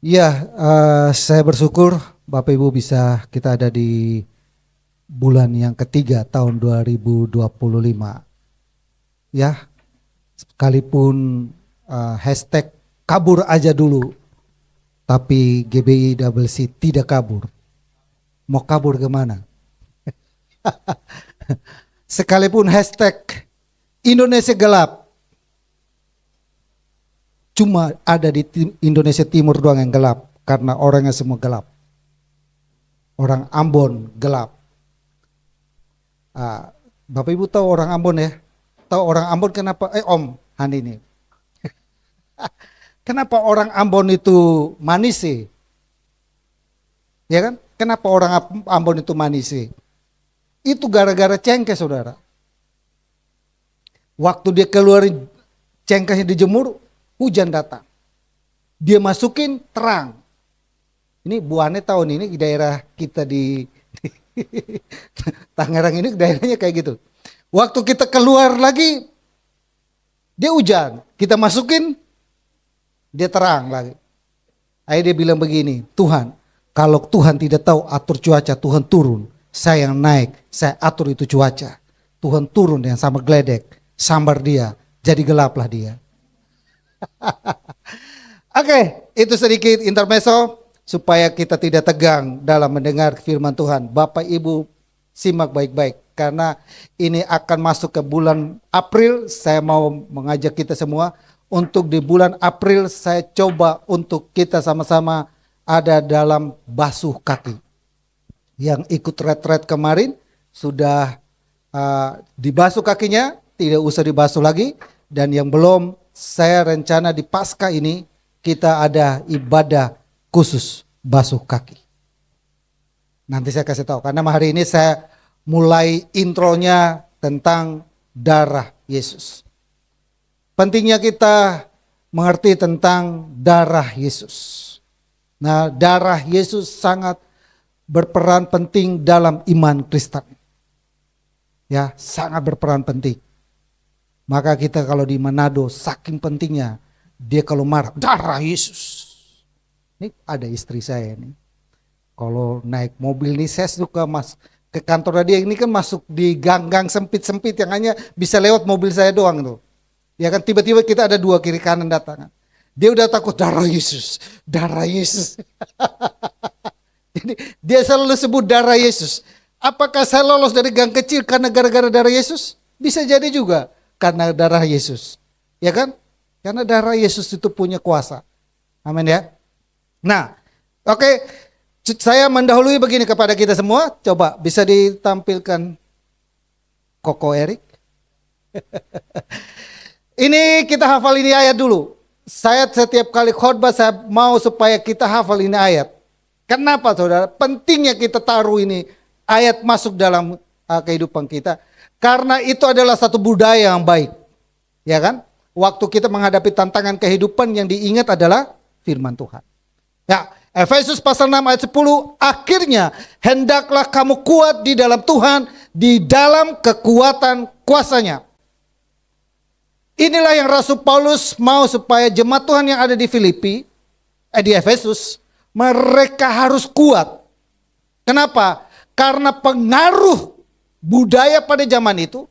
Ya, saya bersyukur Bapak Ibu bisa kita ada di bulan yang ketiga tahun 2025. Ya, sekalipun hashtag kabur aja dulu, tapi GBI Double C tidak kabur. Mau kabur kemana? Sekalipun hashtag Indonesia gelap, cuma ada di Indonesia Timur doang yang gelap, karena orangnya semua gelap. Orang Ambon gelap. Bapak Ibu tahu orang Ambon ya? Tahu orang Ambon kenapa? Om Hani ini. Kenapa orang Ambon itu manis sih? Ya kan? Kenapa orang Ambon itu manis sih? Itu gara-gara cengkeh, saudara. Waktu dia keluarin cengkehnya dijemur, hujan datang. Dia masukin terang. Ini Bu Ane tahu nih, ini di daerah kita di Tangerang ini daerahnya kayak gitu. Waktu kita keluar lagi, dia hujan. Kita masukin, dia terang lagi. Akhirnya dia bilang begini, Tuhan, kalau Tuhan tidak tahu atur cuaca, Tuhan turun. Saya yang naik, saya atur itu cuaca. Tuhan turun yang sama geledek, sambar dia, jadi gelaplah dia. Oke, itu sedikit intermezzo supaya kita tidak tegang dalam mendengar firman Tuhan. Bapak Ibu simak baik-baik karena ini akan masuk ke bulan April. Saya mau mengajak kita semua untuk di bulan April saya coba untuk kita sama-sama ada dalam basuh kaki. Yang ikut retret kemarin sudah dibasuh kakinya, tidak usah dibasuh lagi. Dan yang belum, saya rencana di Paskah ini kita ada ibadah khusus basuh kaki. Nanti saya kasih tahu karena hari ini saya mulai intronya tentang darah Yesus. Pentingnya kita mengerti tentang darah Yesus. Nah, darah Yesus sangat berperan penting dalam iman Kristen. Ya, sangat berperan penting. Maka kita kalau di Manado saking pentingnya dia kalau marah darah Yesus. Ini ada istri saya nih. Kalau naik mobil nih saya suka ke kantor dia ini kan masuk di gang-gang sempit-sempit yang hanya bisa lewat mobil saya doang tuh. Ya kan tiba-tiba kita ada dua kiri kanan datang. Dia udah takut darah Yesus, darah Yesus. Jadi dia selalu sebut darah Yesus. Apakah saya lolos dari gang kecil karena gara-gara darah Yesus? Bisa jadi juga karena darah Yesus. Ya kan? Karena darah Yesus itu punya kuasa. Amin ya. Nah, oke. Saya mendahului begini kepada kita semua. Coba bisa ditampilkan Koko Erik. Ini kita hafal ini ayat dulu. Saya setiap kali khotbah saya mau supaya kita hafal ini ayat. Kenapa saudara? Pentingnya kita taruh ini ayat masuk dalam kehidupan kita. Karena itu adalah satu budaya yang baik. Ya kan? Waktu kita menghadapi tantangan kehidupan yang diingat adalah firman Tuhan. Ya, Efesus pasal 6 ayat 10. Akhirnya hendaklah kamu kuat di dalam Tuhan, di dalam kekuatan kuasanya. Inilah yang Rasul Paulus mau supaya jemaat Tuhan yang ada di di Efesus, mereka harus kuat. Kenapa? Karena pengaruh budaya pada zaman itu,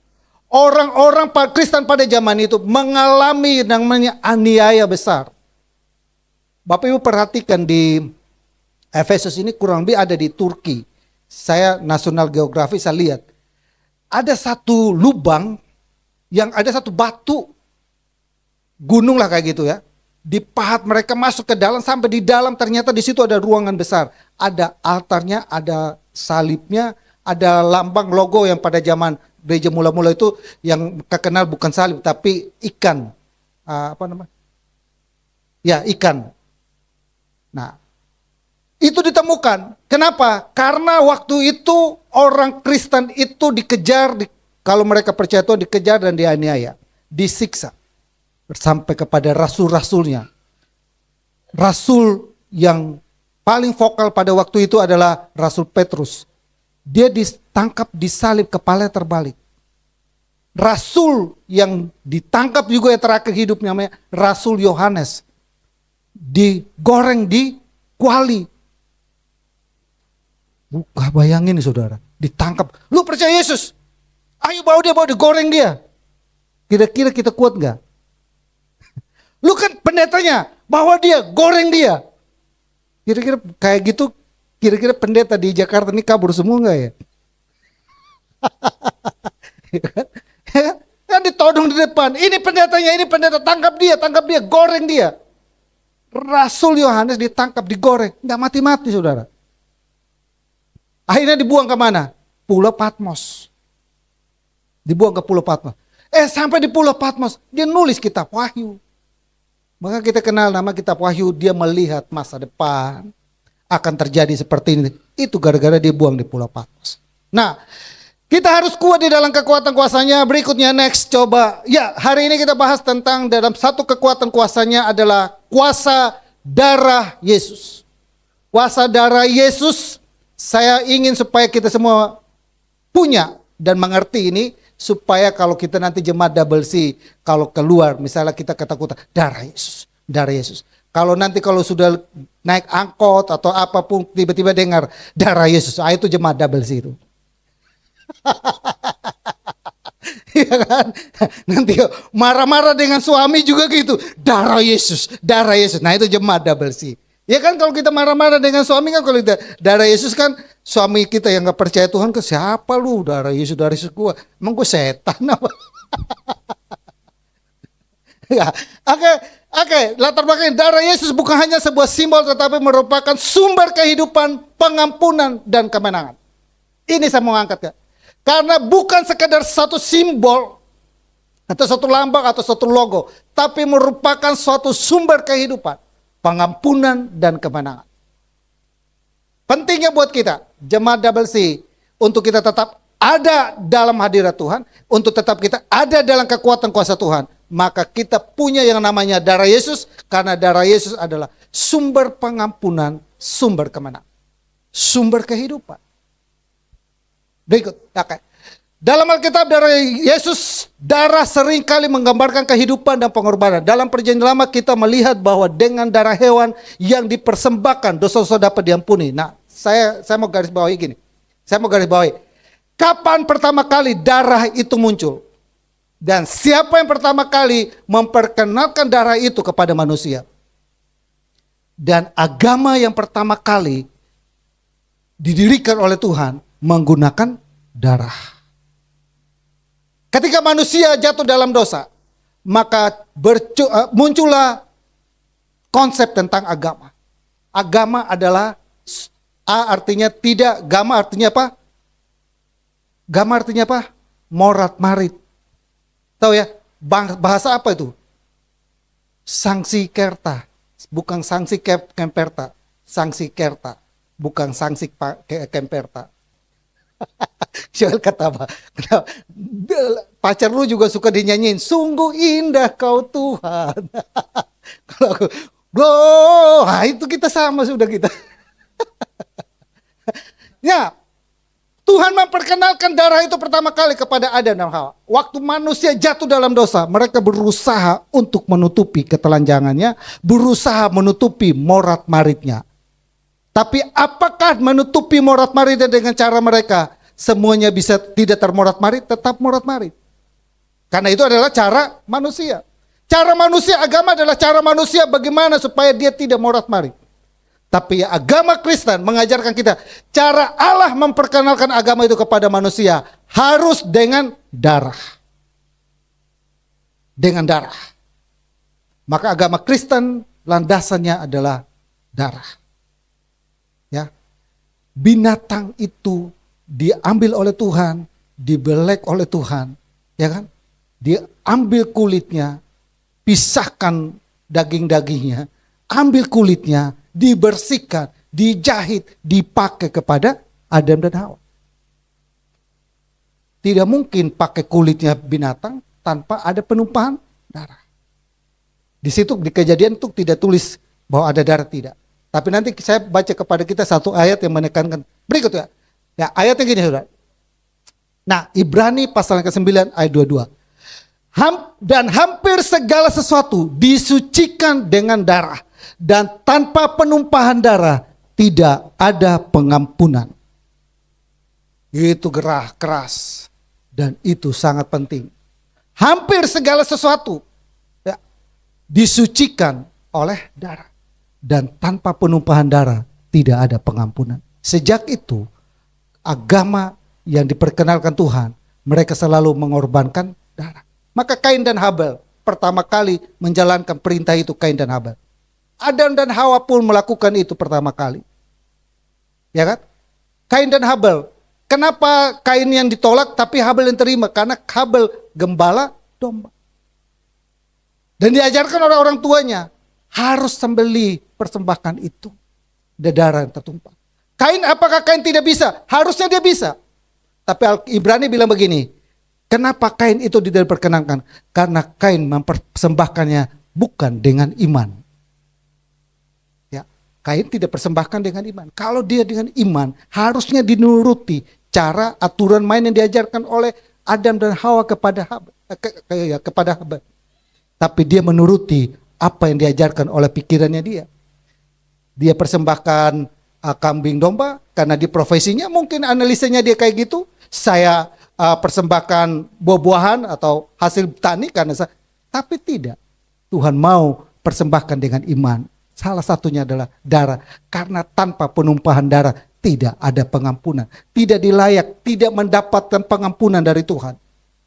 orang-orang Kristen pada zaman itu mengalami namanya aniaya besar. Bapak Ibu perhatikan di Efesus ini kurang lebih ada di Turki. Saya National Geographic saya lihat. Ada satu lubang yang ada satu batu gunung lah kayak gitu ya. Dipahat mereka masuk ke dalam sampai di dalam ternyata di situ ada ruangan besar. Ada altarnya, ada salibnya, ada lambang logo yang pada zaman gereja mula-mula itu yang terkenal bukan salib tapi ikan. Apa namanya? Ya, ikan. Nah, itu ditemukan. Kenapa? Karena waktu itu orang Kristen itu dikejar, kalau mereka percaya Tuhan dikejar dan dianiaya, disiksa. Sampai kepada rasul-rasulnya. Rasul yang paling vokal pada waktu itu adalah Rasul Petrus. Dia ditangkap, disalib, kepala terbalik. Rasul yang ditangkap juga yang terakhir hidupnya namanya Rasul Yohanes. Digoreng di kuali. Bukan bayangin nih saudara, ditangkap. Lu percaya Yesus? Ayo bawa dia, goreng dia. Kira-kira kita kuat nggak? Lu kan pendetanya, bawa dia, goreng dia. Kira-kira kayak gitu, kira-kira pendeta di Jakarta ini kabur semua nggak ya? Kan ditodong di depan. Ini pendeta, tangkap dia, goreng dia. Rasul Yohanes ditangkap, digoreng, nggak mati-mati saudara. Akhirnya dibuang ke mana? Pulau Patmos. Dibuang ke Pulau Patmos. Sampai di Pulau Patmos, dia nulis kitab Wahyu. Maka kita kenal nama kitab Wahyu, dia melihat masa depan akan terjadi seperti ini. Itu gara-gara dia buang di Pulau Patmos. Nah, kita harus kuat di dalam kekuatan kuasanya. Berikutnya next, coba. Ya, hari ini kita bahas tentang dalam satu kekuatan kuasanya adalah kuasa darah Yesus. Kuasa darah Yesus, saya ingin supaya kita semua punya dan mengerti ini. Supaya kalau kita nanti jemaat double C, kalau keluar misalnya kita ketakutan, darah Yesus, darah Yesus. Kalau nanti kalau sudah naik angkot atau apapun tiba-tiba dengar darah Yesus, itu jemaat double C itu. Iya kan? Nanti marah-marah dengan suami juga gitu, darah Yesus, darah Yesus. Nah itu jemaat double C. Ya kan kalau kita marah-marah dengan suami kan, kalau kita darah Yesus kan, suami kita yang gak percaya Tuhan ke siapa lu, darah Yesus gua. Emang gua setan apa? Ya, oke, latar belakang darah Yesus bukan hanya sebuah simbol tetapi merupakan sumber kehidupan, pengampunan dan kemenangan. Ini saya mau angkat ya. Karena bukan sekadar satu simbol atau satu lambang atau satu logo, tapi merupakan suatu sumber kehidupan, pengampunan dan kemenangan. Pentingnya buat kita, jemaat double C, untuk kita tetap ada dalam hadirat Tuhan, untuk tetap kita ada dalam kekuatan kuasa Tuhan, maka kita punya yang namanya darah Yesus, karena darah Yesus adalah sumber pengampunan, sumber kemenangan, sumber kehidupan. Berikut, oke. Dalam Alkitab darah Yesus, darah seringkali menggambarkan kehidupan dan pengorbanan. Dalam perjanjian lama kita melihat bahwa dengan darah hewan yang dipersembahkan, dosa-dosa dapat diampuni. Nah, saya mau garis bawahi gini. Saya mau garis bawahi. Kapan pertama kali darah itu muncul? Dan siapa yang pertama kali memperkenalkan darah itu kepada manusia? Dan agama yang pertama kali didirikan oleh Tuhan menggunakan darah. Ketika manusia jatuh dalam dosa, maka muncullah konsep tentang agama. Agama adalah artinya tidak, gama artinya apa? Gama artinya apa? Morat marit. Tahu ya? Bahasa apa itu? Sanksi kerta, bukan sanksi kemperta. Sanksi kerta, bukan sanksi kemperta. Soal kata apa? Pacar lu juga suka dinyanyiin, sungguh indah kau Tuhan. Kalau aku, itu kita sama sudah kita. Ya, Tuhan memperkenalkan darah itu pertama kali kepada Adam dan Hawa. Waktu manusia jatuh dalam dosa, mereka berusaha untuk menutupi ketelanjangannya, berusaha menutupi morat maritnya. Tapi apakah menutupi morat maritnya dengan cara mereka semuanya bisa tidak termorat marit? Tetap morat marit. Karena itu adalah cara manusia. Cara manusia, agama adalah cara manusia bagaimana supaya dia tidak morat marit. Tapi agama Kristen mengajarkan kita cara Allah memperkenalkan agama itu kepada manusia harus dengan darah. Dengan darah. Maka agama Kristen landasannya adalah darah. Ya, binatang itu diambil oleh Tuhan, dibelek oleh Tuhan, ya kan? Diambil kulitnya, pisahkan daging-dagingnya, ambil kulitnya, dibersihkan, dijahit, dipakai kepada Adam dan Hawa. Tidak mungkin pakai kulitnya binatang tanpa ada penumpahan darah. Di situ di Kejadian itu tidak tulis bahwa ada darah, tidak. Tapi nanti saya baca kepada kita satu ayat yang menekankan berikut ya. Ya, ayatnya gini saudara. Nah, Ibrani pasal ke-9 ayat 22. Dan hampir segala sesuatu disucikan dengan darah. dan tanpa penumpahan darah tidak ada pengampunan. Itu gerah keras dan itu sangat penting. Hampir segala sesuatu ya, disucikan oleh darah dan tanpa penumpahan darah tidak ada pengampunan. Sejak itu agama yang diperkenalkan Tuhan, mereka selalu mengorbankan darah. Maka Kain dan Habel pertama kali menjalankan perintah itu, Kain dan Habel. Adam dan Hawa pun melakukan itu pertama kali. Ya kan? Kain dan Habel. Kenapa Kain yang ditolak tapi Habel yang terima? Karena Habel gembala domba. Dan diajarkan oleh orang tuanya harus sembelih persembahkan itu. Ada darah yang tertumpah. Kain, apakah Kain tidak bisa? Harusnya dia bisa. Tapi Ibrani bilang begini, kenapa Kain itu tidak diperkenankan? Karena Kain mempersembahkannya bukan dengan iman. Ya, Kain tidak persembahkan dengan iman. Kalau dia dengan iman, harusnya dinuruti cara aturan main yang diajarkan oleh Adam dan Hawa kepada Habel. Tapi dia menuruti apa yang diajarkan oleh pikirannya dia. Dia persembahkan kambing domba karena di profesinya mungkin analisanya dia kayak gitu. Saya persembahkan buah-buahan atau hasil tani karena tapi tidak. Tuhan mau persembahkan dengan iman. Salah satunya adalah darah. Karena tanpa penumpahan darah tidak ada pengampunan. Tidak dilayak, tidak mendapatkan pengampunan dari Tuhan.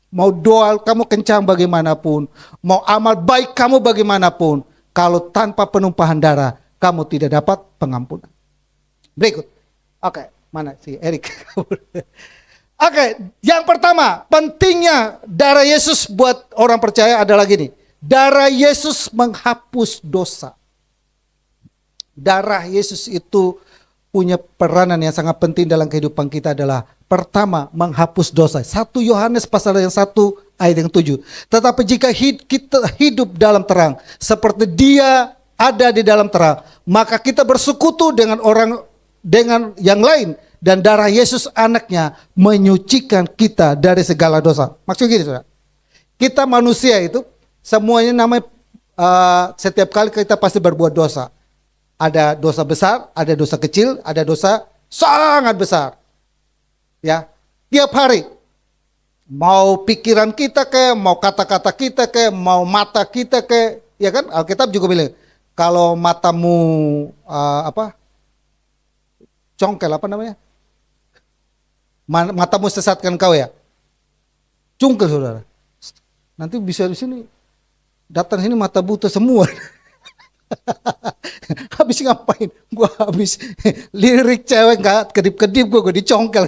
Mau doa kamu kencang bagaimanapun, mau amal baik kamu bagaimanapun, kalau tanpa penumpahan darah, kamu tidak dapat pengampunan. Berikut. Oke, mana si Erik? Oke, yang pertama, pentingnya darah Yesus buat orang percaya adalah gini. Darah Yesus menghapus dosa. Darah Yesus itu punya peranan yang sangat penting dalam kehidupan kita adalah pertama, menghapus dosa. 1 Yohanes pasal yang 1 ayat yang 7. Tetapi jika kita hidup dalam terang, seperti Dia ada di dalam terang, maka kita bersekutu dengan yang lain, dan darah Yesus anaknya menyucikan kita dari segala dosa. Maksudnya gini, saudara. Kita manusia itu semuanya namanya setiap kali kita pasti berbuat dosa. Ada dosa besar, ada dosa kecil, ada dosa sangat besar. Ya, tiap hari. Mau pikiran kita ke, mau kata-kata kita ke, mau mata kita ke, ya kan? Alkitab juga bilang, kalau matamu congkel apa namanya? Matamu sesatkan kau ya. Cungkel saudara. Nanti bisa di sini datang sini mata buta semua. Habis ngapain? Gua habis lirik cewek nggak kedip-kedip gua dicongkel.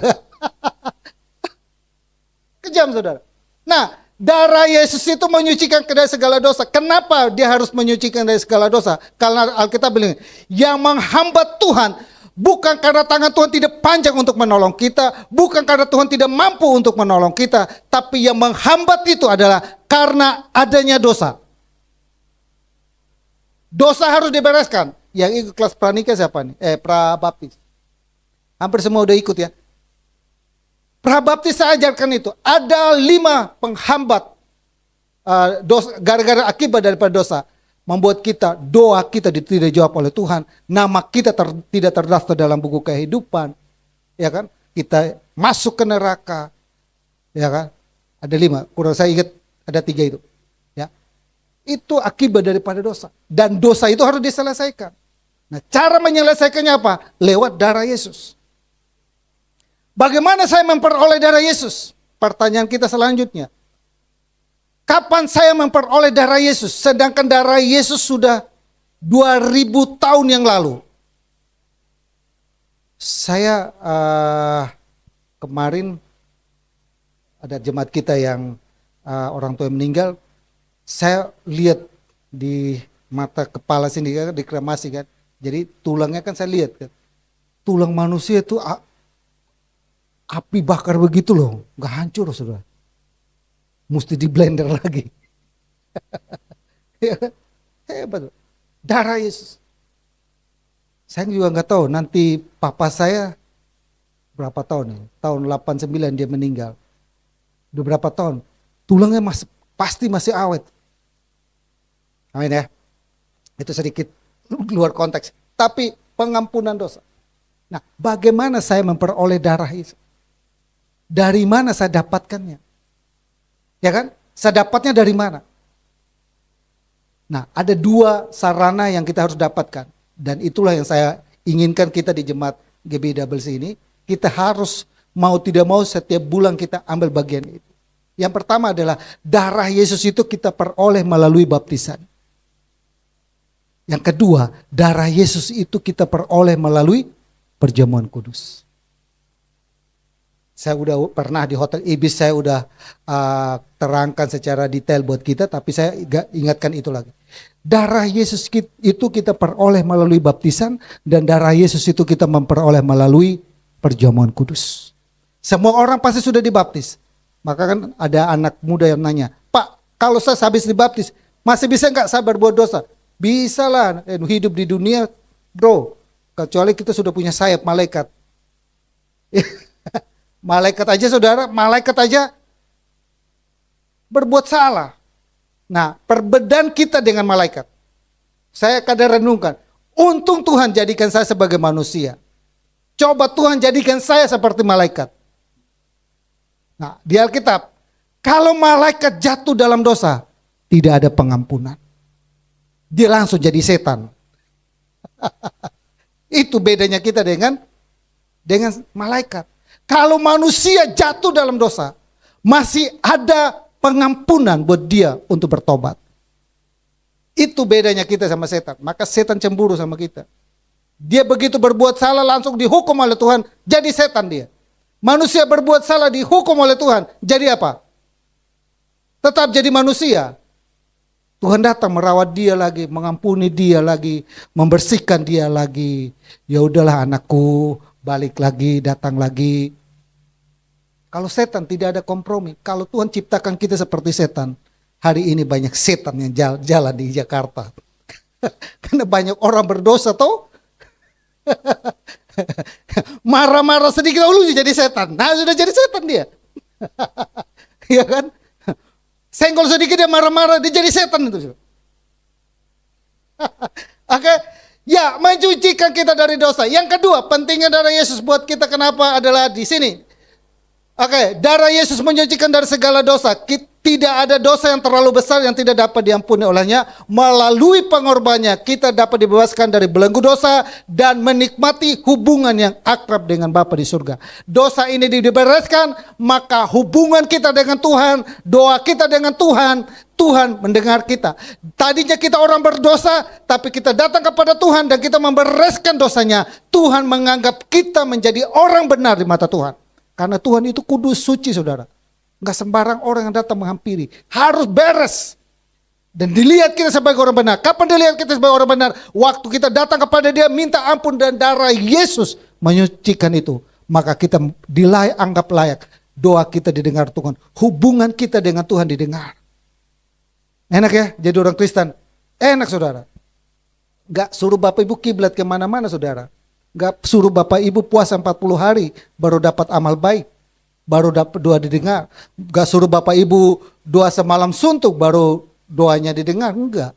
Kejam saudara. Nah, darah Yesus itu menyucikan dari segala dosa. Kenapa dia harus menyucikan dari segala dosa? Karena Alkitab bilang, yang menghambat Tuhan bukan karena tangan Tuhan tidak panjang untuk menolong kita, bukan karena Tuhan tidak mampu untuk menolong kita, tapi yang menghambat itu adalah karena adanya dosa. Dosa harus dibereskan. Yang ikut kelas pranikah siapa nih? Prabaptis. Hampir semua udah ikut ya. Prabaptis saya ajarkan itu. Ada 5 penghambat dosa, gara-gara akibat daripada dosa. Membuat kita, doa kita tidak dijawab oleh Tuhan. Nama kita tidak terdaftar dalam buku kehidupan. Ya kan? Kita masuk ke neraka. Ya kan? Ada 5. Kurang saya ingat ada 3 itu. Ya. Itu akibat daripada dosa. Dan dosa itu harus diselesaikan. Nah, cara menyelesaikannya apa? Lewat darah Yesus. Bagaimana saya memperoleh darah Yesus? Pertanyaan kita selanjutnya. Kapan saya memperoleh darah Yesus? Sedangkan darah Yesus sudah 2000 tahun yang lalu. Saya kemarin ada jemaat kita yang orang tua yang meninggal. Saya lihat di mata kepala sini kan, dikremasi kan. Jadi tulangnya kan saya lihat kan. Tulang manusia itu api bakar begitu loh. Gak hancur saudara. Mesti di blender lagi. Hebat. Darah Yesus. Saya juga gak tahu nanti papa saya berapa tahun ya. Tahun 89 dia meninggal. Udah berapa tahun. Tulangnya pasti masih awet. Amin ya. Itu sedikit luar konteks. Tapi pengampunan dosa. Nah, bagaimana saya memperoleh darah itu? Dari mana saya dapatkannya? Ya kan? Saya dapatnya dari mana? Nah, ada dua sarana yang kita harus dapatkan. Dan itulah yang saya inginkan kita di jemaat GBWC ini. Kita harus mau tidak mau setiap bulan kita ambil bagian itu. Yang pertama adalah darah Yesus itu kita peroleh melalui baptisan. Yang kedua, darah Yesus itu kita peroleh melalui perjamuan kudus. Saya udah pernah di Hotel Ibis, saya udah terangkan secara detail buat kita, tapi saya ingatkan itu lagi. Darah Yesus itu kita peroleh melalui baptisan, dan darah Yesus itu kita memperoleh melalui perjamuan kudus. Semua orang pasti sudah dibaptis. Maka kan ada anak muda yang nanya, Pak, kalau saya habis dibaptis, masih bisa nggak saya berbuat dosa? Bisa lah, hidup di dunia, bro. Kecuali kita sudah punya sayap malaikat. Malaikat aja saudara, malaikat aja berbuat salah. Nah, perbedaan kita dengan malaikat. Saya kadang renungkan, untung Tuhan jadikan saya sebagai manusia. Coba Tuhan jadikan saya seperti malaikat. Nah, di Alkitab, kalau malaikat jatuh dalam dosa, tidak ada pengampunan. Dia langsung jadi setan. Itu bedanya kita dengan malaikat. Kalau manusia jatuh dalam dosa, masih ada pengampunan buat dia untuk bertobat. Itu bedanya kita sama setan. Maka setan cemburu sama kita. Dia begitu berbuat salah langsung dihukum oleh Tuhan, jadi setan dia. Manusia berbuat salah dihukum oleh Tuhan, jadi apa? Tetap jadi manusia. Tuhan datang merawat dia lagi, mengampuni dia lagi, membersihkan dia lagi. Ya udahlah anakku, balik lagi, datang lagi. Kalau setan tidak ada kompromi. Kalau Tuhan ciptakan kita seperti setan, hari ini banyak setan yang jalan di Jakarta. Karena banyak orang berdosa toh. Marah-marah sedikit dulu jadi setan. Nah, sudah jadi setan dia. Iya kan? Senggol sedikit dia marah-marah, dia jadi setan itu. Oke. Ya, mencucikan kita dari dosa. Yang kedua, pentingnya darah Yesus buat kita kenapa adalah di sini. Oke, darah Yesus menyucikan dari segala dosa. Tidak ada dosa yang terlalu besar yang tidak dapat diampuni olehnya. Melalui pengorbanannya kita dapat dibebaskan dari belenggu dosa dan menikmati hubungan yang akrab dengan Bapa di surga. Dosa ini dibereskan, maka hubungan kita dengan Tuhan, doa kita dengan Tuhan, Tuhan mendengar kita. Tadinya kita orang berdosa, tapi kita datang kepada Tuhan dan kita membereskan dosanya. Tuhan menganggap kita menjadi orang benar di mata Tuhan. Karena Tuhan itu kudus, suci saudara. Enggak sembarang orang yang datang menghampiri. Harus beres. Dan dilihat kita sebagai orang benar. Kapan dilihat kita sebagai orang benar? Waktu kita datang kepada dia, minta ampun dan darah Yesus menyucikan itu. Maka kita anggap layak. Doa kita didengar Tuhan. Hubungan kita dengan Tuhan didengar. Enak ya jadi orang Kristen? Enak saudara. Enggak suruh Bapak Ibu kiblat kemana-mana saudara. Gak suruh Bapak Ibu puasa 40 hari baru dapat amal baik, baru dapat doa didengar. Gak suruh Bapak Ibu doa semalam suntuk baru doanya didengar. Enggak,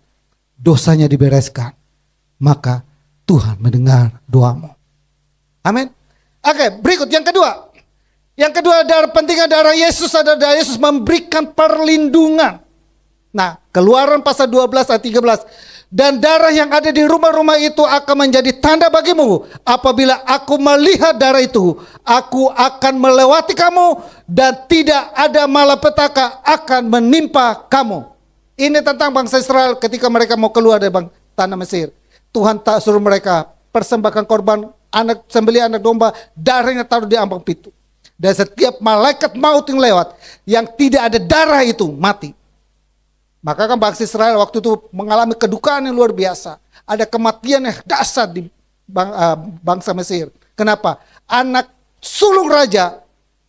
dosanya dibereskan, maka Tuhan mendengar doamu. Amin. Oke, berikut yang kedua. Yang kedua, pentingnya darah Yesus adalah darah Yesus memberikan perlindungan. Nah, Keluaran pasal 12 ayat 13. Dan darah yang ada di rumah-rumah itu akan menjadi tanda bagimu. Apabila aku melihat darah itu, aku akan melewati kamu dan tidak ada malapetaka akan menimpa kamu. Ini tentang bangsa Israel ketika mereka mau keluar dari tanah Mesir. Tuhan tak suruh mereka persembahkan korban sembelih anak domba, darahnya taruh di ambang pintu. Dan setiap malaikat maut yang lewat, yang tidak ada darah itu mati. Maka kan bangsa Israel waktu itu mengalami kedukaan yang luar biasa. Ada kematian yang dahsyat di bangsa Mesir. Kenapa? Anak sulung raja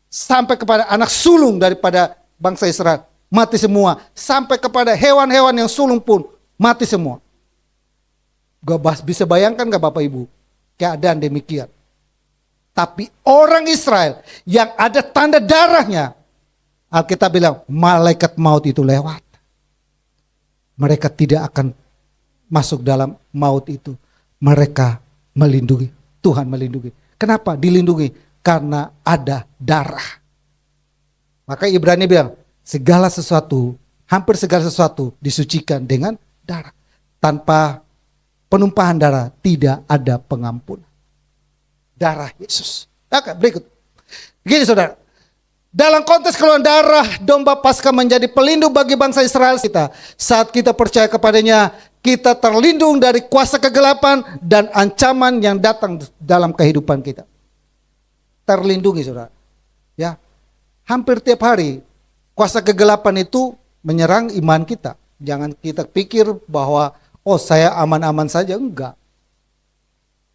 sampai kepada anak sulung daripada bangsa Israel mati semua. Sampai kepada hewan-hewan yang sulung pun mati semua. Gak bisa bayangkan gak Bapak Ibu? Keadaan demikian. Tapi orang Israel yang ada tanda darahnya, Alkitab bilang malaikat maut itu lewat. Mereka tidak akan masuk dalam maut itu, mereka melindungi. Tuhan melindungi. Kenapa dilindungi? Karena ada darah. Maka Ibrani bilang, segala sesuatu, hampir segala sesuatu disucikan dengan darah. Tanpa penumpahan darah tidak ada pengampunan. Darah Yesus. Oke, berikut. Begini saudara. Dalam konteks keluhan darah domba Paskah menjadi pelindung bagi bangsa Israel kita. Saat kita percaya kepadanya, kita terlindung dari kuasa kegelapan dan ancaman yang datang dalam kehidupan kita. Terlindungi saudara. Ya, hampir tiap hari kuasa kegelapan itu menyerang iman kita. Jangan kita pikir bahwa oh saya aman-aman saja, enggak.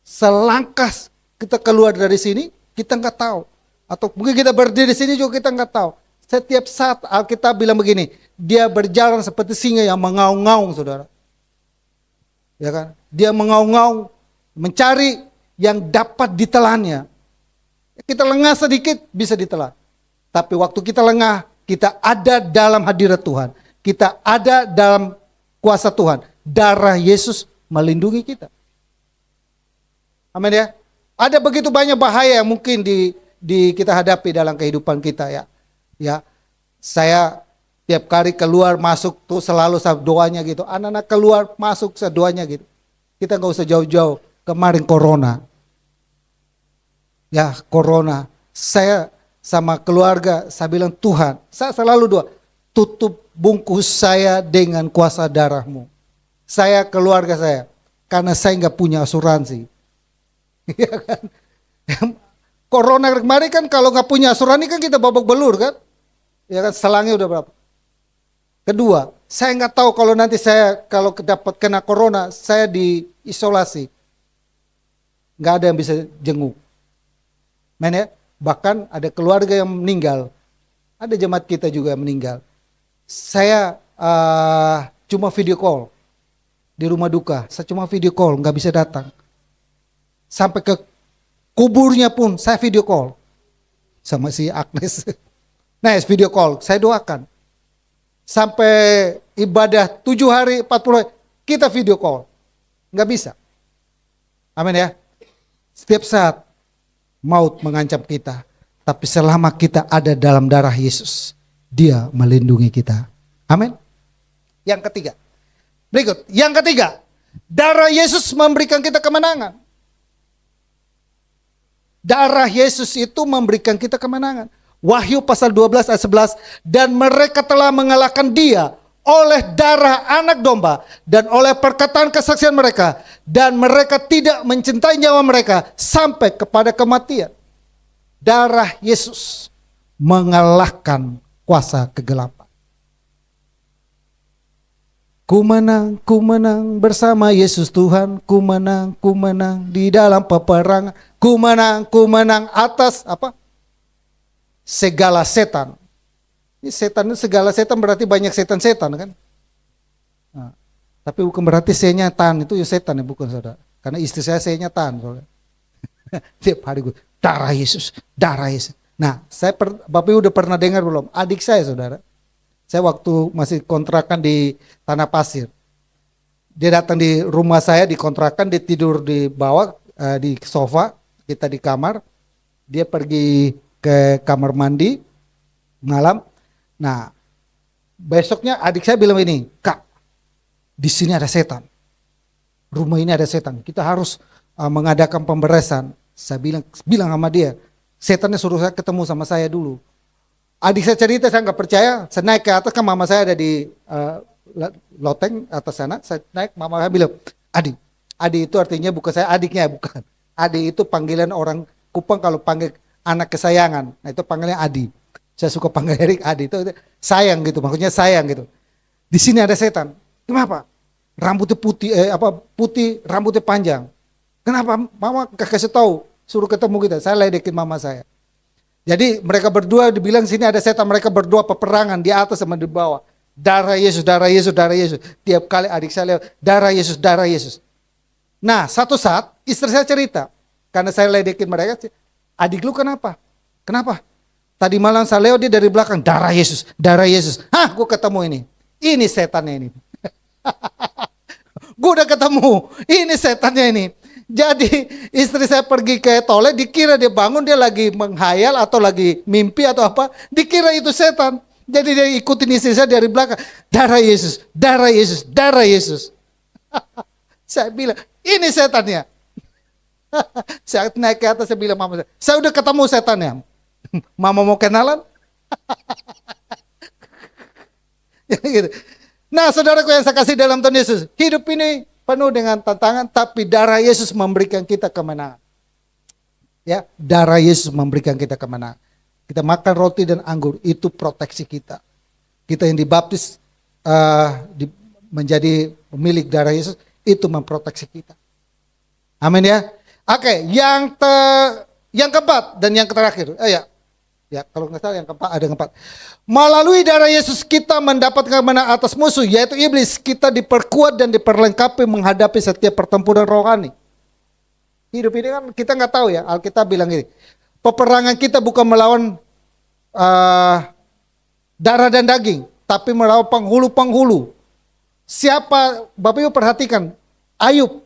Selangkah kita keluar dari sini, kita enggak tahu. Atau mungkin kita berdiri di sini juga kita enggak tahu. Setiap saat Alkitab bilang begini, dia berjalan seperti singa yang mengaung-ngaung saudara. Ya kan? Dia mengaung-ngaung, mencari yang dapat ditelannya. Kita lengah sedikit bisa ditelan. Tapi waktu kita lengah, kita ada dalam hadirat Tuhan. Kita ada dalam kuasa Tuhan. Darah Yesus melindungi kita. Amin ya. Ada begitu banyak bahaya yang mungkin di kita hadapi dalam kehidupan kita ya. Ya. Saya tiap kali keluar masuk tuh selalu doanya gitu. Anak-anak keluar masuk doanya gitu. Kita nggak usah jauh-jauh. Kemarin corona. Ya, corona. Saya sama keluarga, saya bilang Tuhan, saya selalu doa, tutup bungkus saya dengan kuasa darah-Mu. Saya, keluarga saya, karena saya nggak punya asuransi. Ya kan? Corona kemarin kan kalau nggak punya asuransi kan kita babak belur kan? Ya kan, selangnya udah berapa? Kedua, saya nggak tahu kalau nanti saya kalau dapat kena corona, saya diisolasi, nggak ada yang bisa jenguk. Men ya? Bahkan ada keluarga yang meninggal. Ada jemaat kita juga yang meninggal. Saya cuma video call di rumah duka. Saya cuma video call, nggak bisa datang. Sampai ke kuburnya pun saya video call sama si Agnes. Nice video call, saya doakan. Sampai ibadah 7 hari, 40 hari, kita video call. Nggak bisa. Amin ya. Setiap saat maut mengancam kita, tapi selama kita ada dalam darah Yesus, Dia melindungi kita. Amin. Yang ketiga, berikut. Yang ketiga, darah Yesus memberikan kita kemenangan. Darah Yesus itu memberikan kita kemenangan. Wahyu pasal 12 ayat 11, dan mereka telah mengalahkan Dia oleh darah anak domba dan oleh perkataan kesaksian mereka, dan mereka tidak mencintai nyawa mereka sampai kepada kematian. Darah Yesus mengalahkan kuasa kegelapan. Ku menang bersama Yesus Tuhan, ku menang di dalam peperangan, ku menang atas apa? Segala setan. Ini setan, segala setan berarti banyak setan-setan kan. Nah, tapi bukan berarti saya tan itu ya setan ya, bukan saudara. Karena istri saya tan saudara. Tiap hari gue darah Yesus, darah Yesus. Nah, Bapak Ibu udah pernah dengar belum? Adik saya saudara. Saya waktu masih kontrakan di Tanah Pasir. Dia datang di rumah saya di kontrakan, dia tidur di bawah di sofa, kita di kamar. Dia pergi ke kamar mandi malam. Nah, besoknya adik saya bilang ini, Kak, di sini ada setan. Rumah ini ada setan. Kita harus mengadakan pemberesan. Saya bilang sama dia, setannya suruh saya ketemu sama saya dulu. Adik saya cerita, saya nggak percaya. Saya naik ke atas, kan mama saya ada di loteng atas sana. Saya naik, mama saya bilang, Adi itu artinya bukan saya adiknya, bukan. Adi itu panggilan orang Kupang kalau panggil anak kesayangan. Nah itu panggilnya Adi. Saya suka panggil Erik Adi, itu sayang gitu, maksudnya sayang gitu. Di sini ada setan. Kenapa? Rambutnya putih, rambutnya panjang. Kenapa? Mama kasih tahu, suruh ketemu kita. Saya ledekin mama saya. Jadi mereka berdua dibilang sini ada setan, mereka berdua peperangan di atas sama di bawah. Darah Yesus, darah Yesus, darah Yesus. Tiap kali adik saya lewat, darah Yesus, darah Yesus. Nah, satu saat istri saya cerita, karena saya ledekin mereka, adik lu kenapa? Kenapa? Tadi malam saya lewat, dia dari belakang, darah Yesus, darah Yesus. Hah, gue ketemu ini setannya ini. gue udah ketemu. Ini setannya ini. Jadi istri saya pergi ke toilet, dikira dia bangun, dia lagi menghayal atau lagi mimpi atau apa. Dikira itu setan. Jadi dia ikutin istri saya dari belakang. Darah Yesus, darah Yesus, darah Yesus. Saya bilang, ini setannya. Saya naik ke atas, saya bilang mama saya udah ketemu setannya. Mama mau kenalan? Gitu. Nah, saudaraku yang saya kasih dalam Tuhan Yesus, hidup ini penuh dengan tantangan, tapi darah Yesus memberikan kita kemenangan. Ya, darah Yesus memberikan kita kemenangan. Kita makan roti dan anggur, itu proteksi kita. Kita yang dibaptis menjadi pemilik darah Yesus, itu memproteksi kita. Amin ya. Oke, yang keempat dan yang terakhir. Ya, kalau nggak salah yang keempat ada yang keempat. Melalui darah Yesus kita mendapatkan kemenangan atas musuh, yaitu iblis. Kita diperkuat dan diperlengkapi menghadapi setiap pertempuran rohani. Hidup ini kan kita nggak tahu ya. Alkitab bilang ini, peperangan kita bukan melawan darah dan daging, tapi melawan penghulu-penghulu. Siapa? Bapak Ibu perhatikan, Ayub.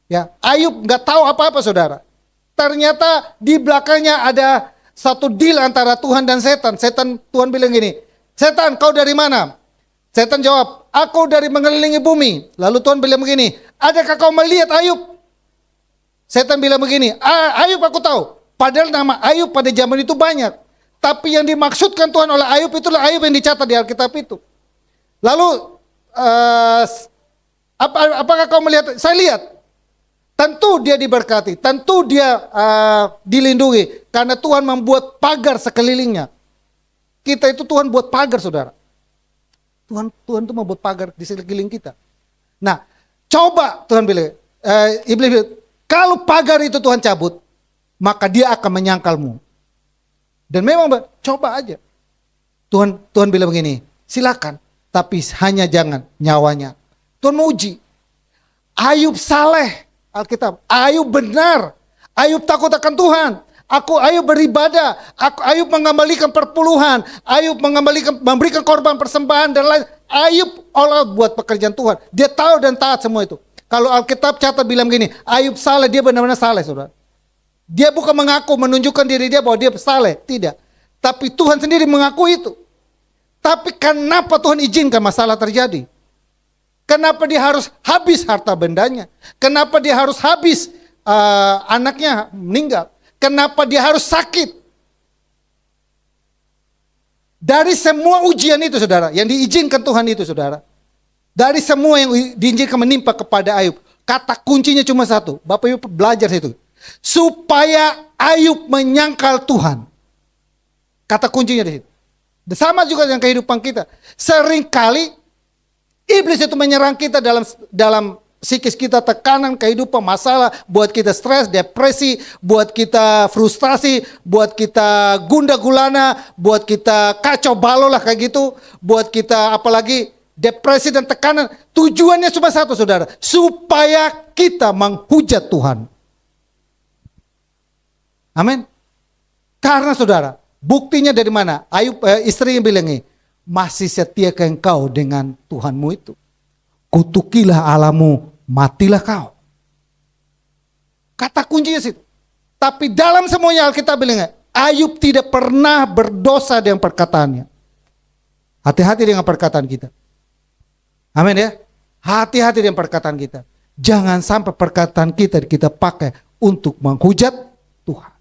Ya, Ayub nggak tahu apa-apa saudara. Ternyata di belakangnya ada satu deal antara Tuhan dan setan. Tuhan bilang gini, setan kau dari mana? Setan jawab, aku dari mengelilingi bumi. Lalu Tuhan bilang begini, adakah kau melihat Ayub? Setan bilang begini, Ayub aku tahu. Padahal nama Ayub pada zaman itu banyak. Tapi yang dimaksudkan Tuhan oleh Ayub itulah Ayub yang dicatat di Alkitab itu. Lalu, apakah kau melihat? Saya lihat. Tentu dia diberkati, tentu dia dilindungi. Karena Tuhan membuat pagar sekelilingnya. Kita itu Tuhan buat pagar saudara. Tuhan itu membuat pagar di sekeliling kita. Nah, coba Tuhan bilang, iblis bilang, kalau pagar itu Tuhan cabut, maka dia akan menyangkalmu. Dan memang coba aja. Tuhan bilang begini, silakan, tapi hanya jangan nyawanya. Tuhan mau uji. Ayub saleh. Alkitab, Ayub benar, Ayub takut akan Tuhan, Ayub beribadah, Ayub mengembalikan perpuluhan, Ayub memberikan korban persembahan dan lain. Ayub all out buat pekerjaan Tuhan, dia tahu dan taat semua itu. Kalau Alkitab catat bilang gini, Ayub saleh, dia benar-benar saleh saudara. Dia bukan mengaku menunjukkan diri dia bahwa dia saleh, tidak. Tapi Tuhan sendiri mengaku itu. Tapi kenapa Tuhan izinkan masalah terjadi? Kenapa dia harus habis harta bendanya? Kenapa dia harus habis anaknya meninggal? Kenapa dia harus sakit? Dari semua ujian itu saudara, yang diizinkan Tuhan itu saudara. Dari semua yang diizinkan menimpa kepada Ayub. Kata kuncinya cuma satu, Bapak Ibu belajar itu. Supaya Ayub menyangkal Tuhan. Kata kuncinya di situ. Sama juga dengan kehidupan kita. Seringkali iblis itu menyerang kita dalam psikis kita, tekanan, kehidupan, masalah, buat kita stres, depresi, buat kita frustrasi, buat kita gundah gulana, buat kita kacau balau lah kayak gitu, buat kita apalagi depresi dan tekanan. Tujuannya cuma satu saudara, supaya kita menghujat Tuhan. Amin. Karena saudara, buktinya dari mana? Ayub istrinya bilang ini, masih setiakah engkau dengan Tuhanmu itu? Kutukilah Allahmu, matilah kau. Kata kuncinya situ. Tapi dalam semuanya Alkitab bilang, Ayub tidak pernah berdosa dengan perkataannya. Hati-hati dengan perkataan kita. Amin ya. Hati-hati dengan perkataan kita. Jangan sampai perkataan kita pakai untuk menghujat Tuhan.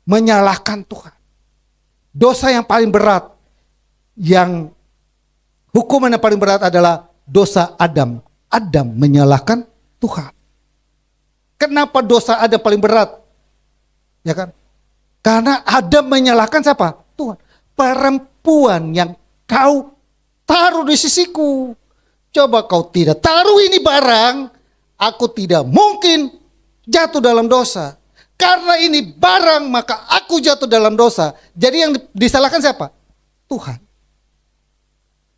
Menyalahkan Tuhan. Dosa yang paling berat, yang hukuman yang paling berat adalah dosa Adam. Adam menyalahkan Tuhan. Kenapa dosa Adam paling berat? Ya kan? Karena Adam menyalahkan siapa? Tuhan. Perempuan yang kau taruh di sisiku. Coba kau tidak taruh ini barang, aku tidak mungkin jatuh dalam dosa. Karena ini barang, maka aku jatuh dalam dosa. Jadi yang disalahkan siapa? Tuhan.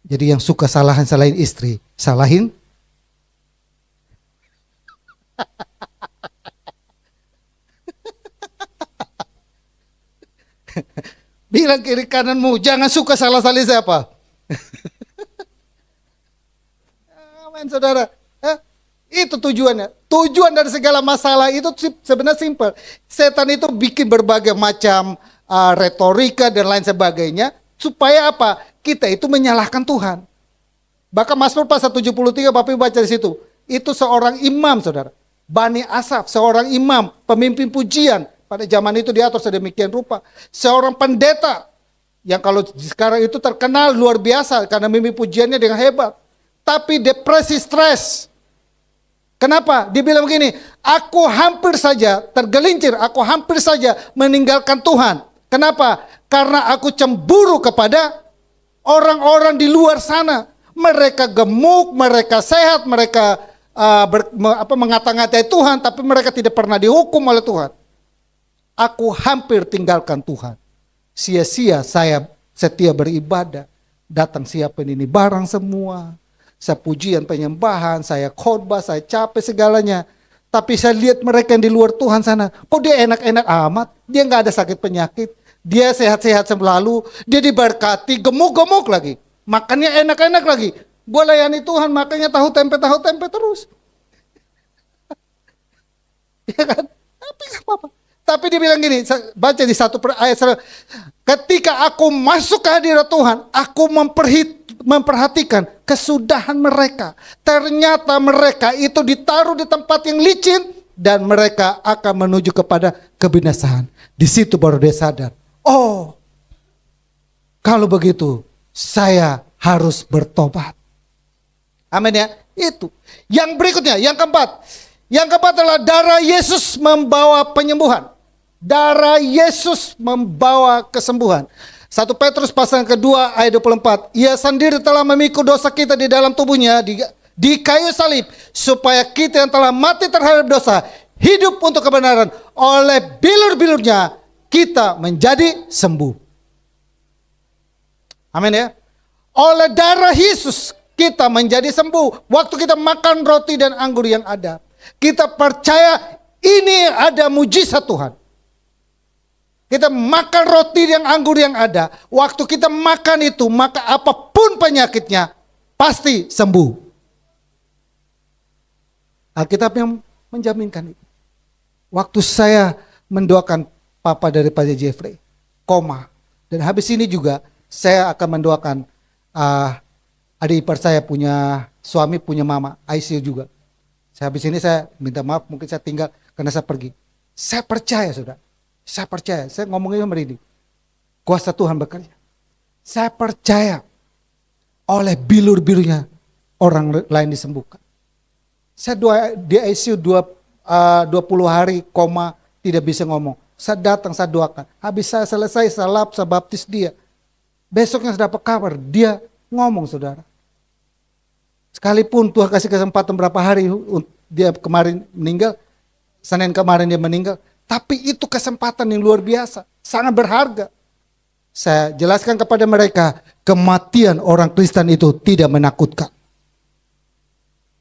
Jadi yang suka salahin istri, salahin bilang kiri kananmu, jangan suka salah-salahin siapa? Amin saudara. Itu tujuannya. Tujuan dari segala masalah itu sebenarnya simpel. Setan itu bikin berbagai macam retorika dan lain sebagainya. Supaya apa? Kita itu menyalahkan Tuhan. Bahkan Mazmur pasal 73 Bapak Ibu baca di situ. Itu seorang imam saudara. Bani Asaf, seorang imam, pemimpin pujian. Pada zaman itu diatur sedemikian rupa. Seorang pendeta. Yang kalau sekarang itu terkenal luar biasa. Karena memimpin pujiannya dengan hebat. Tapi depresi, stres. Kenapa? Dia bilang begini, aku hampir saja tergelincir, aku hampir saja meninggalkan Tuhan. Kenapa? Karena aku cemburu kepada orang-orang di luar sana. Mereka gemuk, mereka sehat, mereka mengata-ngatai Tuhan, tapi mereka tidak pernah dihukum oleh Tuhan. Aku hampir tinggalkan Tuhan. Sia-sia saya setia beribadah. Datang siapin ini barang semua. Saya pujian penyembahan, saya khotbah, saya capek segalanya. Tapi saya lihat mereka yang di luar Tuhan sana. Kok dia enak-enak amat? Dia gak ada sakit penyakit. Dia sehat-sehat selalu. Dia diberkati, gemuk-gemuk lagi. Makannya enak-enak lagi. Gue layani Tuhan, makanya tahu tempe terus. Ya kan? Tapi gak apa-apa. Tapi dia bilang gini, baca di satu ayat. Ketika aku masuk ke hadirat Tuhan, aku memperhatikan kesudahan mereka. Ternyata mereka itu ditaruh di tempat yang licin dan mereka akan menuju kepada kebinasaan. Di situ baru dia sadar. Oh, kalau begitu saya harus bertobat. Amin ya. Itu. Yang berikutnya, yang keempat. Yang keempat adalah darah Yesus membawa penyembuhan. Darah Yesus membawa kesembuhan. 1 Petrus pasal kedua ayat 24. Ia sendiri telah memikul dosa kita di dalam tubuhnya di kayu salib. Supaya kita yang telah mati terhadap dosa hidup untuk kebenaran. Oleh bilur-bilurnya kita menjadi sembuh. Amin ya. Oleh darah Yesus kita menjadi sembuh. Waktu kita makan roti dan anggur yang ada. Kita percaya ini ada mujizat Tuhan. Kita makan roti dan anggur yang ada. Waktu kita makan itu, maka apapun penyakitnya pasti sembuh. Alkitab yang menjaminkan itu. Waktu saya mendoakan papa daripada Jeffrey, koma. Dan habis ini juga saya akan mendoakan adik ipar saya punya suami, punya mama, ICU juga. Habis ini saya minta maaf, mungkin saya tinggal karena saya pergi. Saya percaya saudara. Saya percaya, saya ngomongnya merinding. Kuasa Tuhan bekerja. Saya percaya oleh bilur-bilurnya orang lain disembuhkan. Saya di ICU 20 hari koma, tidak bisa ngomong. Saya datang, saya doakan. Habis saya selesai, saya lap, saya baptis dia. Besoknya saya dapat kabar, dia ngomong saudara. Sekalipun Tuhan kasih kesempatan berapa hari, dia kemarin meninggal, Senin kemarin dia meninggal. Tapi itu kesempatan yang luar biasa, sangat berharga. Saya jelaskan kepada mereka, kematian orang Kristen itu tidak menakutkan.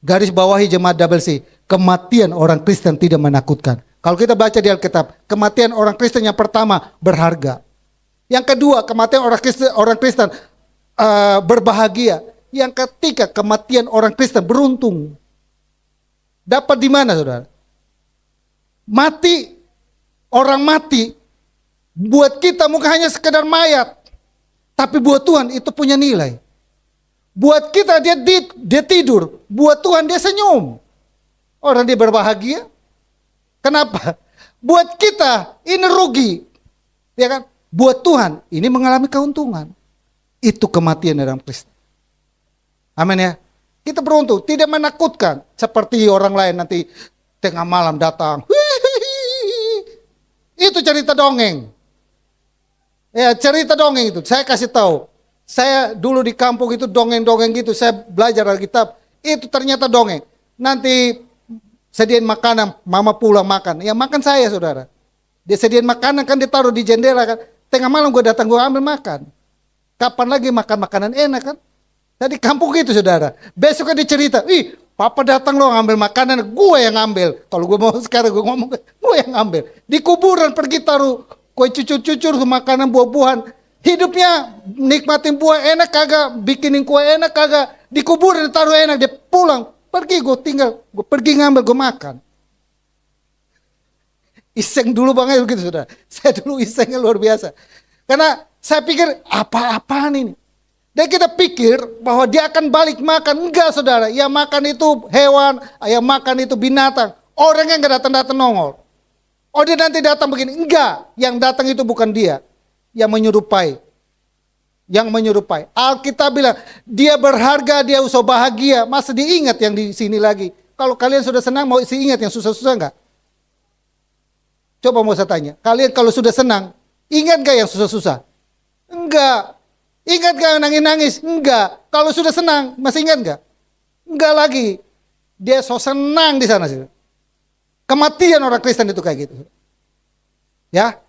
Garis bawahi jemaat WC, kematian orang Kristen tidak menakutkan. Kalau kita baca di Alkitab, kematian orang Kristen yang pertama berharga. Yang kedua, kematian orang Kristen berbahagia. Yang ketiga, kematian orang Kristen beruntung. Dapat di mana saudara? Orang mati, buat kita mungkin hanya sekedar mayat. Tapi buat Tuhan itu punya nilai. Buat kita dia tidur, buat Tuhan dia senyum. Orang dia berbahagia. Kenapa? Buat kita ini rugi. Ya kan? Buat Tuhan ini mengalami keuntungan. Itu kematian dalam Kristus. Amin ya. Kita beruntung, tidak menakutkan. Seperti orang lain nanti tengah malam datang. Itu cerita dongeng. Ya, cerita dongeng itu. Saya kasih tahu. Saya dulu di kampung itu dongeng-dongeng gitu. Saya belajar Alkitab. Itu ternyata dongeng. Nanti sediain makanan, mama pulang makan. Ya makan saya saudara. Dia sediain makanan kan ditaruh di jendela kan. Tengah malam gue datang gue ambil makan. Kapan lagi makan makanan enak kan? Tadi kampung gitu saudara. Besoknya dia cerita, papa datang loh ngambil makanan, gue yang ngambil. Kalau gue mau sekarang gue ngomong, gue yang ngambil. Di kuburan pergi taruh kue cucur-cucur, makanan buah-buahan. Hidupnya nikmatin buah enak kagak, bikinin kue enak kagak. Di kuburan taruh enak, dia pulang, Pergi gue tinggal, gue pergi ngambil, gue makan. Iseng dulu banget begitu saudara. Saya dulu isengnya luar biasa. Karena saya pikir apa-apaan ini. Dan kita pikir bahwa dia akan balik makan. Enggak saudara, yang makan itu hewan, yang makan itu binatang. Orang yang gak datang-datang nongol. Oh dia nanti datang begini. Enggak, yang datang itu bukan dia. Yang menyerupai. Yang menyerupai. Alkitab bilang, dia berharga, dia usah bahagia. Masa diingat yang di sini lagi. Kalau kalian sudah senang, mau isi ingat yang susah-susah enggak? Coba mau saya tanya, kalian kalau sudah senang, ingat gak yang susah-susah? Enggak. Ingat gak yang nangis-nangis? Enggak. Kalau sudah senang, masih ingat gak? Enggak lagi. Dia so senang di sana sih. Kematian orang Kristen itu kayak gitu. Ya.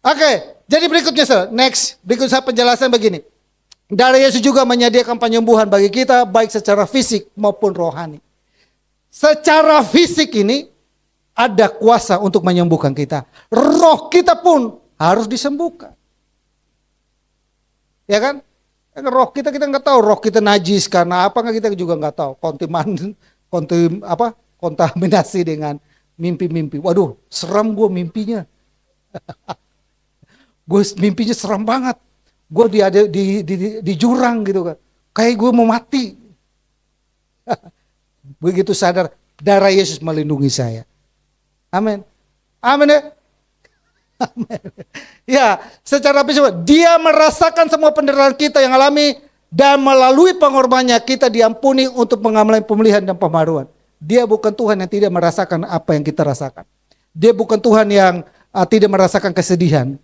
Oke, jadi berikutnya next, berikut saya penjelasan begini. Darah Yesus juga menyediakan penyembuhan bagi kita, baik secara fisik maupun rohani. Secara fisik ini, ada kuasa untuk menyembuhkan kita. Roh kita pun harus disembuhkan. Ya kan? Roh kita nggak tahu, roh kita najis karena apa kita juga nggak tahu. Kontaminasi dengan mimpi-mimpi. Waduh, seram gue mimpinya. Gue mimpinya seram banget. Gue di jurang gitu kan. Kayak gue mau mati. Begitu sadar, darah Yesus melindungi saya. Amin. Amin ya. Amin. Ya, secara visual dia merasakan semua penderitaan kita yang alami dan melalui pengorbanannya kita diampuni untuk mengalami pemulihan dan pembaruan. Dia bukan Tuhan yang tidak merasakan apa yang kita rasakan. Dia bukan Tuhan yang tidak merasakan kesedihan.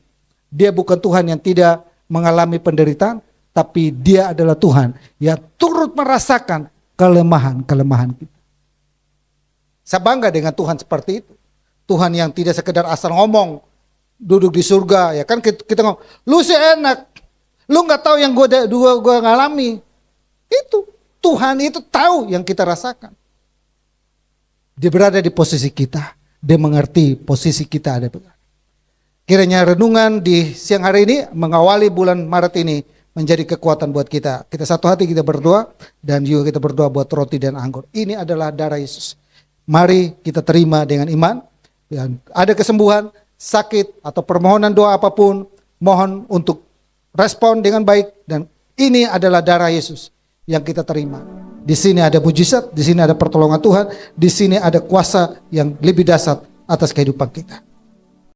Dia bukan Tuhan yang tidak mengalami penderitaan, tapi dia adalah Tuhan yang turut merasakan kelemahan-kelemahan kita. Saya bangga dengan Tuhan seperti itu. Tuhan yang tidak sekedar asal ngomong, duduk di surga, ya kan kita ngomong, lu sih enak, lu nggak tahu yang gue ngalami. Itu Tuhan itu tahu yang kita rasakan. Dia berada di posisi kita, dia mengerti posisi kita ada. Kiranya renungan di siang hari ini mengawali bulan Maret ini menjadi kekuatan buat kita. Kita satu hati kita berdoa dan juga kita berdoa buat roti dan anggur. Ini adalah darah Yesus. Mari kita terima dengan iman. Dan ada kesembuhan, sakit atau permohonan doa apapun, mohon untuk respon dengan baik dan ini adalah darah Yesus yang kita terima. Di sini ada mujizat, di sini ada pertolongan Tuhan, di sini ada kuasa yang lebih dahsyat atas kehidupan kita.